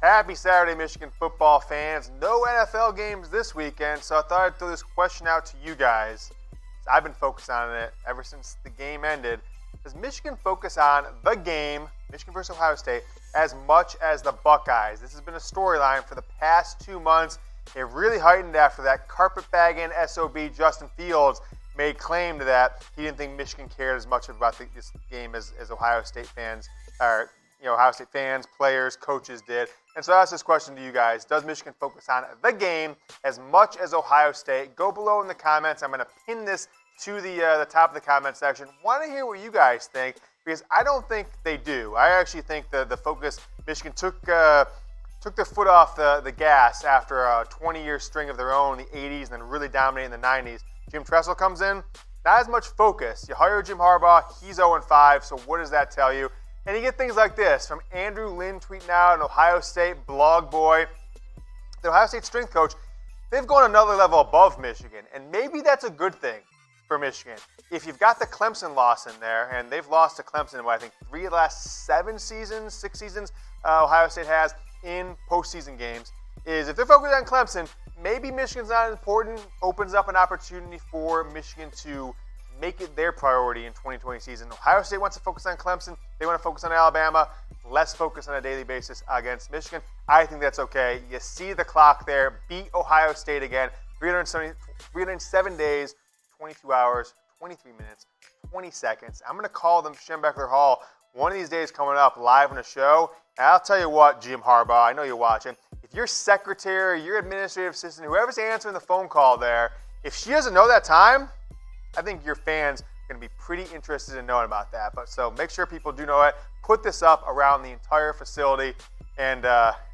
Happy Saturday, Michigan football fans. No NFL games this weekend, so I thought I'd throw this question out to you guys. I've been focused on it ever since the game ended. Does Michigan focus on the game, Michigan versus Ohio State, as much as the Buckeyes? This has been a storyline for the past 2 months. It really heightened after that carpetbagging SOB Justin Fields made claim to that he didn't think Michigan cared as much about this game as Ohio State fans, or Ohio State fans, players, coaches did. And so I asked this question to you guys. Does Michigan focus on the game as much as Ohio State? Go below in the comments. I'm going to pin this to the top of the comment section. Want to hear what you guys think, because I don't think they do. I actually think the focus, Michigan took their foot off the gas after a 20-year string of their own in the 80s and then really dominating in the 90s. Jim Tressel comes in, not as much focus. You hire Jim Harbaugh, he's 0-5, so what does that tell you? And you get things like this from Andrew Lynn tweeting out, an Ohio State blog boy. The Ohio State strength coach, they've gone another level above Michigan, and maybe that's a good thing for Michigan. If you've got the Clemson loss in there, and they've lost to Clemson in, I think, 3 of the last 6 seasons Ohio State has in postseason games, is if they're focused on Clemson, maybe Michigan's not important, opens up an opportunity for Michigan to make it their priority in 2020 season. Ohio State wants to focus on Clemson. They want to focus on Alabama. Less focus on a daily basis against Michigan. I think that's okay. You see the clock there. Beat Ohio State again. 307 days, 22 hours, 23 minutes, 20 seconds. I'm going to call them Schembechler Hall one of these days coming up live on the show. And I'll tell you what, Jim Harbaugh, I know you're watching. If your secretary, your administrative assistant, whoever's answering the phone call there, if she doesn't know that time, I think your fans are going to be pretty interested in knowing about that. But so make sure people do know it. Put this up around the entire facility, and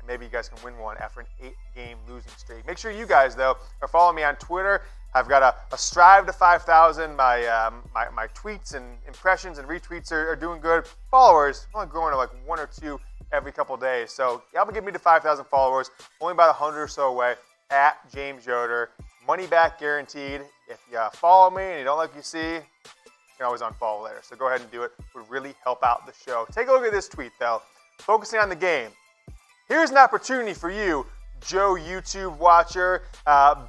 maybe you guys can win one after an 8-game losing streak. Make sure you guys, though, are following me on Twitter. I've got a strive to 5,000. My tweets and impressions and retweets are doing good. Followers, I'm only growing to like 1 or 2 every couple days. So y'all been getting me to 5,000 followers, only about 100 or so away, at James Yoder. Money back guaranteed. If you follow me and you don't like what you see, you can always unfollow later. So go ahead and do it. It would really help out the show. Take a look at this tweet, though. Focusing on the game. Here's an opportunity for you, Joe YouTube watcher.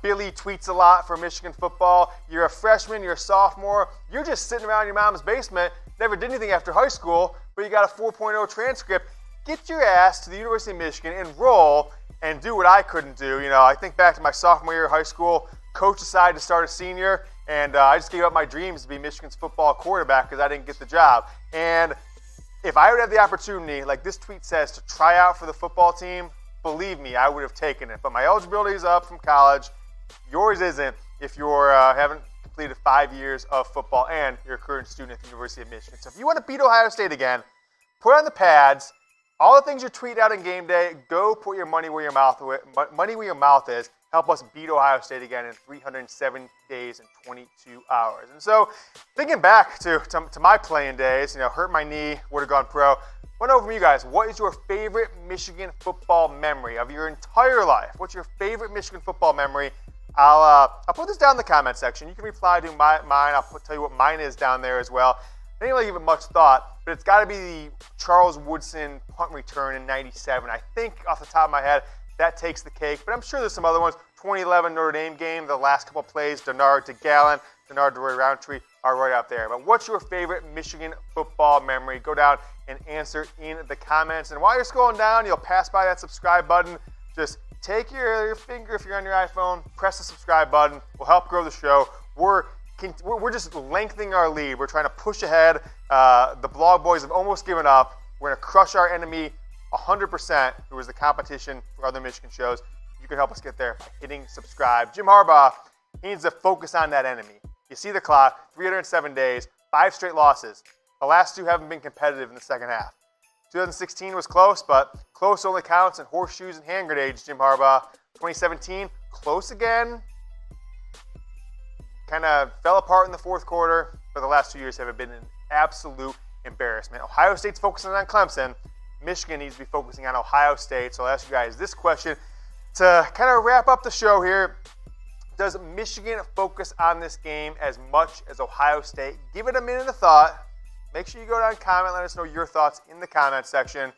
Billy tweets a lot for Michigan football. You're a freshman, you're a sophomore. You're just sitting around your mom's basement, never did anything after high school, but you got a 4.0 transcript. Get your ass to the University of Michigan, enroll, and do what I couldn't do. I think back to my sophomore year of high school. Coach decided to start a senior, and I just gave up my dreams to be Michigan's football quarterback because I didn't get the job. And if I would have the opportunity, like this tweet says, to try out for the football team, believe me, I would have taken it. But my eligibility is up from college. Yours isn't if you haven't completed 5 years of football and you're a current student at the University of Michigan. So if you want to beat Ohio State again, put on the pads. All the things you tweet out in game day, go put your money where your mouth is. Help us beat Ohio State again in 307 days and 22 hours. And so, thinking back to my playing days, hurt my knee, would have gone pro. Want to know from you guys, what is your favorite Michigan football memory of your entire life? What's your favorite Michigan football memory? I'll put this down in the comment section. You can reply to mine. I'll tell you what mine is down there as well. I didn't really give it much thought, but it's got to be the Charles Woodson punt return in '97. I think off the top of my head, that takes the cake, but I'm sure there's some other ones. 2011 Notre Dame game, the last couple plays, Denard to Gallen, Denard to Roy Roundtree are right up there. But what's your favorite Michigan football memory? Go down and answer in the comments. And while you're scrolling down, you'll pass by that subscribe button. Just take your finger, if you're on your iPhone, press the subscribe button. We'll help grow the show. We're just lengthening our lead. We're trying to push ahead. The blog boys have almost given up. We're going to crush our enemy 100%, who is the competition for other Michigan shows. You can help us get there by hitting subscribe. Jim Harbaugh, he needs to focus on that enemy. You see the clock, 307 days, 5 straight losses. The last 2 haven't been competitive in the second half. 2016 was close, but close only counts in horseshoes and hand grenades, Jim Harbaugh. 2017, close again. Kind of fell apart in the fourth quarter, but the last 2 years have been an absolute embarrassment. Ohio State's focusing on Clemson. Michigan needs to be focusing on Ohio State. So I'll ask you guys this question to kind of wrap up the show here. Does Michigan focus on this game as much as Ohio State? Give it a minute of thought. Make sure you go down and comment. Let us know your thoughts in the comment section.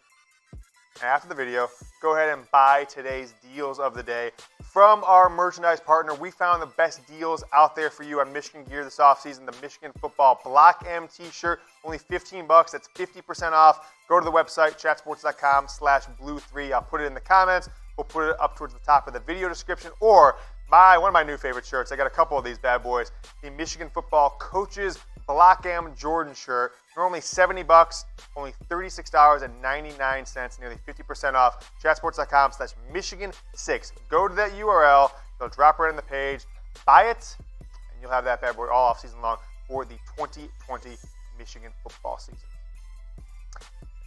And after the video, go ahead and buy today's deals of the day. From our merchandise partner, we found the best deals out there for you on Michigan gear this offseason. The Michigan Football Block M t-shirt, only $15. That's 50% off. Go to the website, chatsports.com/blue3. I'll put it in the comments. We'll put it up towards the top of the video description. Or one of my new favorite shirts. I got a couple of these bad boys. The Michigan Football Coaches Block M Jordan shirt. They're only $70, only $36.99, nearly 50% off. Chatsports.com/Michigan6. Go to that URL. They'll drop right in the page. Buy it, and you'll have that bad boy all off season long for the 2020 Michigan football season.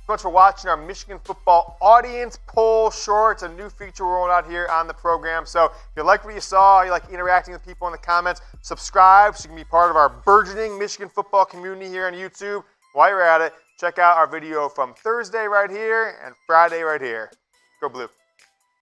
Thanks so much for watching our Michigan football audience poll short. It's a new feature we're rolling out here on the program. So if you like what you saw, you like interacting with people in the comments, subscribe so you can be part of our burgeoning Michigan football community here on YouTube. While you're at it, check out our video from Thursday right here and Friday right here. Go Blue.